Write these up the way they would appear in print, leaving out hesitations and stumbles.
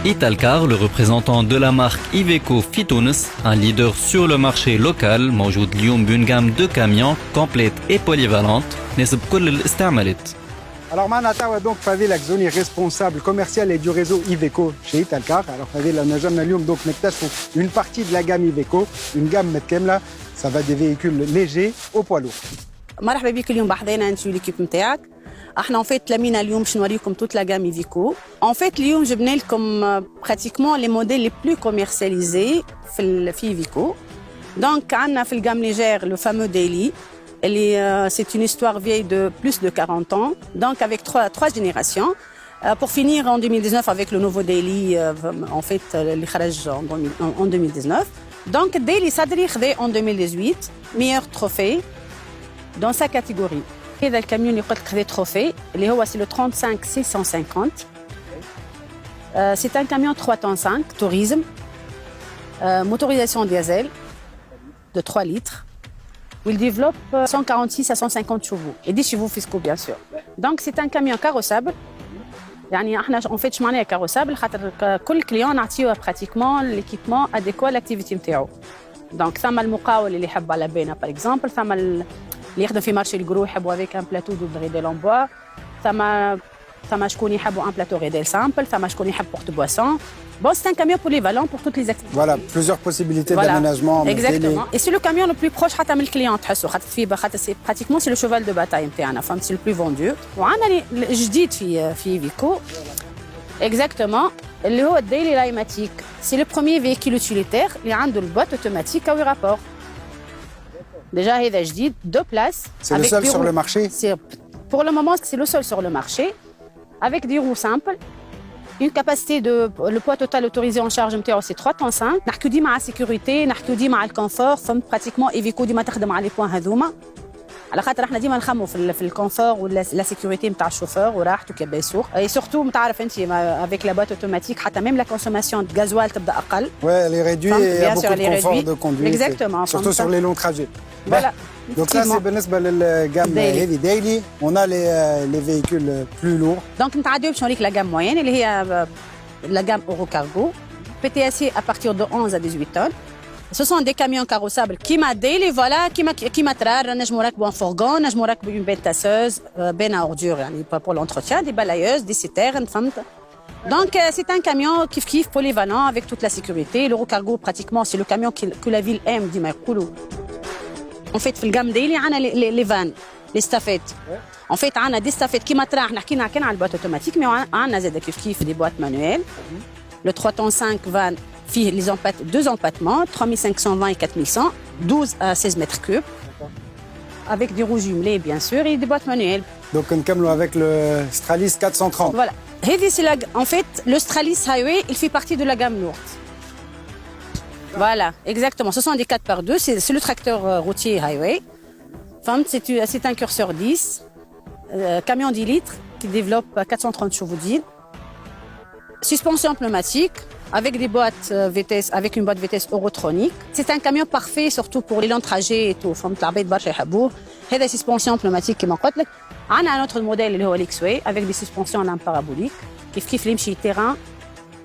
Italcar, le représentant de la marque Iveco في تونس, un leader sur le marché local, موجود اليوم d'une gamme de camions complète et polyvalente, نسب كل الاستعمالات. Alors Manatawa donc Fadil Akzouni, responsable commercial et du réseau Iveco chez Italcar. Alors Fadil, on a jamais donc une partie de la gamme Iveco, une gamme Metkemla, ça va des véhicules légers au poids lourd. مرحبا بك اليوم بحضينا انت ليكيب نتاعك. احنا en fait تلامينا اليوم باش نوريكم toute la gamme Iveco. En fait اليوم جبنا لكم pratiquement les modèles les plus commercialisés في Iveco. Donc عندنا في الجام légère le fameux Daily. C'est une histoire vieille de plus de 40 ans, donc avec trois générations. Pour finir en 2019 avec le nouveau Daily, en fait, les kharaj en 2019. Donc Daily Sadri khadé en 2018, meilleur trophée dans sa catégorie. Et le camion اللي قلت خدي trophée, c'est le 35 650. C'est un camion 3 tonnes 5, tourisme, motorisation diesel de 3 litres. Où il développe 146 à 150 chevaux et 10 chevaux fiscaux bien sûr. Donc c'est un camion carrossable. يعني احنا en fait شمعناه carrossable خاطر كل كليون نعطيوه pratiquement l'équipement adéquat à l'activité نتاعو. Donc ثم المقاول اللي يحب على بينا par exemple، ثم اللي يخدم في مارشي الجرو يحبوا avec un plateau double rédel en bois، ثم شكون يحبوا un plateau rédel simple، ثم شكون يحب porte-boisson. Bon, c'est un camion polyvalent pour toutes les activités. Voilà, plusieurs possibilités d'aménagement. Exactement. Et c'est le camion le plus proche du client. C'est pratiquement c'est le cheval de bataille. C'est le plus vendu. On a le جديد في Iveco. Exactement. Le Daily Lymatic. C'est le premier véhicule utilitaire qui a une boîte automatique à 8 rapports. Déjà, il est جديد, 2 places. C'est le seul sur le marché. Pour le moment, c'est le seul sur le marché. Avec des roues simples. Une capacité le poids total autorisé en charge c'est 3 tonnes 5. نحكيو ديما على السيكوريتي، نحكيو ديما على الكونفور، فهمت براتيكمون ايفيكو ديما تخدم على لي بوان هذوما. على خاطر احنا ديما نخمو في الكونفور ولا لا سيكوريتي نتاع الشوفور وراحته كبا يسوق. اي سورتو تعرف انت افيك لا بوات اوتوماتيك حتى ميم لا كونسوماسيون دو غازوال تبدا اقل. Ouais, elle est réduite et il y a beaucoup de confort de conduite. Exactement. Surtout sur les longs trajets. Voilà. Donc ça c'est بالنسبة للgamme Heavy Daily. On a les véhicules plus lourds. Donc نتعداو باش نوريك لا gamme moyenne اللي هي la gamme Eurocargo, PTSI à partir de 11 à 18 tonnes. Ce sont des camions carrossables qui m'a Daily, voilà, qui m'a trar, نجمو نركبو un fourgon, نجمو نركبو une benne tasseuse, benne à ordures, يعني pour l'entretien, des balayeuses, des citernes, فهمت. Donc c'est un camion kif polyvalent avec toute la sécurité. L'Eurocargo pratiquement c'est le camion que la ville aime, ديما يقولوا. En fait في الجام Daily عندنا les vannes, les staffettes. En fait, on a des staffettes qui m'attrapent. On a une boîte automatique, mais on a des boîtes manuelles. Le 3 tonnes 5 van, deux empattements, 3520 et 4100, 12 à 16 mètres cubes, avec des roues jumelées, bien sûr, et des boîtes manuelles. Donc, un camion avec le Stralis 430. Voilà. En fait, le Stralis Highway, il fait partie de la gamme lourde. Voilà, exactement. Ce sont des 4x2, c'est le tracteur routier Highway. C'est un curseur 10. Camion 10 litres qui développe 430 chevaux d'huile. Suspension pneumatique avec des boîtes vitesse, avec une boîte vitesse eurotronique. C'est un camion parfait surtout pour les longs trajets et tout. فهمت العباد برشا يحبوه. هذا suspension pneumatique كما قلت لك. عندنا un autre modèle اللي هو l'X-Way avec des suspensions en parabolique. كيف اللي يمشي terrain.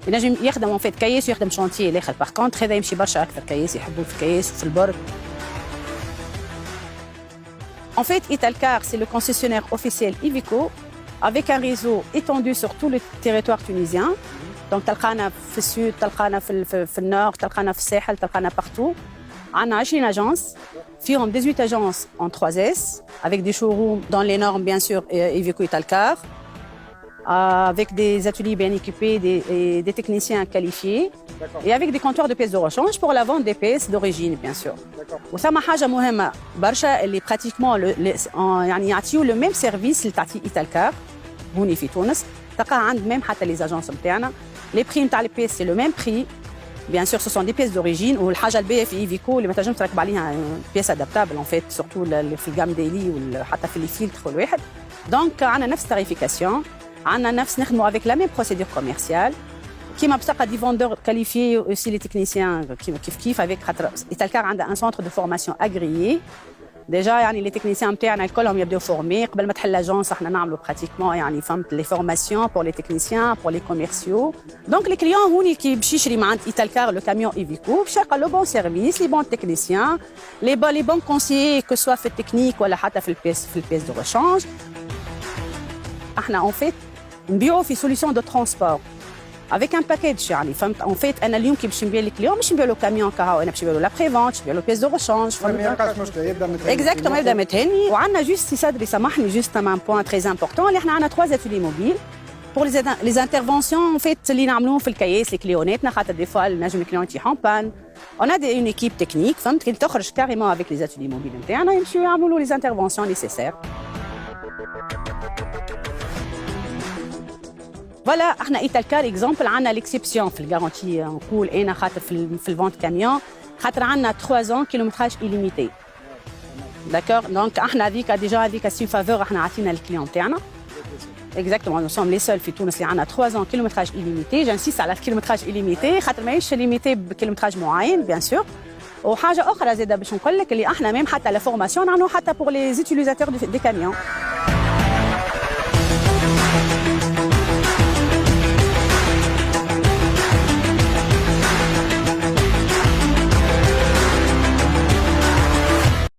ينجم يخدم en fait كياس ويخدم شانتيي الاخر. Par contre هذا يمشي برشا أكثر كياس يحبوه في كياس في البرد. En fait, Italcar, c'est le concessionnaire officiel Iveco avec un réseau étendu sur tout le territoire tunisien. Donc, تلقانا في السود, تلقانا في النور, تلقانا في الساحل, تلقانا partout. On a 20 agences, فيهم 18 agences en 3S avec des showrooms dans les normes bien sûr Iveco Italcar. Avec des ateliers bien équipés et des techniciens qualifiés et avec des comptoirs de pièces de rechange pour la vente des pièces d'origine bien sûr. وثم حاجة مهمة برشا اللي pratiquement يعني يعطيو le même service اللي تعطيه Italcar هوني في تونس تلقاها عند même حتى les agences نتاعنا. Les prix نتاع les pièces c'est le même prix. Bien sûr ce sont des pièces d'origine والحاجة الباهية في Iveco اللي ما تنجمش تركب عليها pièce adaptable en fait surtout في الجام ديلي وحتى في les filtres والواحد. Donc عندنا نفس tarification. On a avec la même procédure commerciale. Qui m'a des vendeurs qualifiés aussi les techniciens qui avec Italcar a un centre de formation agréé ديجا يعني لي تكنيسيان نتاعنا الكلهم يبداو فورمي قبل ما تحل لاجونس احنا نعملوا براتيكمون يعني فهمت لي فورماسيون بور لي تكنيسيان بور لي كوميرسيو دونك لي كليون هوني كي باش يشري مع ايتالكار لو كاميون ايفيكو باش يلقى لو بون سيرفيس لي بون تكنيسيان لي بون كونسيي كو سوا في التكنيك ولا حتى في البيس دو ريشانج احنا اون فيت نبيعوا في سوليسيون دو ترونسبور avec un package يعني فهمت اون فيت انا اليوم كي باش نبيع لي كليون مش نبيع له كاميون كهو انا باش نبيع له لا بريفونت باش نبيع له بيس دو ريشانج ما يلقاش مشكله يبدا متهني اكزاكتومون يبدا متهني وعندنا جوست سي سامحني جوست ان بوان تري امبورطون اللي احنا عندنا 3 اتولي موبيل بور لي انترفونسيون اون فيت اللي نعملوهم في الكياس لكليوناتنا خاطر دي فوا نجم الكليون يطيحون بان اون ا اون ايكيب تكنيك فهمت كي تخرج كاريمون افيك لي اتولي موبيل نتاعنا يمشيو يعملوا لي انترفونسيون نيسيسير فوالا احنا ايتالكار اكزومبل عندنا ليكسيبسيون في الجارونتي نقول انا خاطر في الفونت كاميون خاطر عندنا 3 ans كيلومتراج إيليميتي داكور دونك احنا هذيك ديجا هذيك سي فافور احنا عطينا الكليون تاعنا اكزاكتومون نو سوم لي سول في تونس اللي عندنا 3 ans كيلومتراج إيليميتي جانسيست على الكيلومتراج إيليميتي خاطر ماهيش ليميتي بكيلومتراج معين بيان سور وحاجه اخرى زاده باش نقول لك اللي احنا ميم حتى لا فورماسيون نعملوها حتى بور لي زيتيليزاتور دي كاميون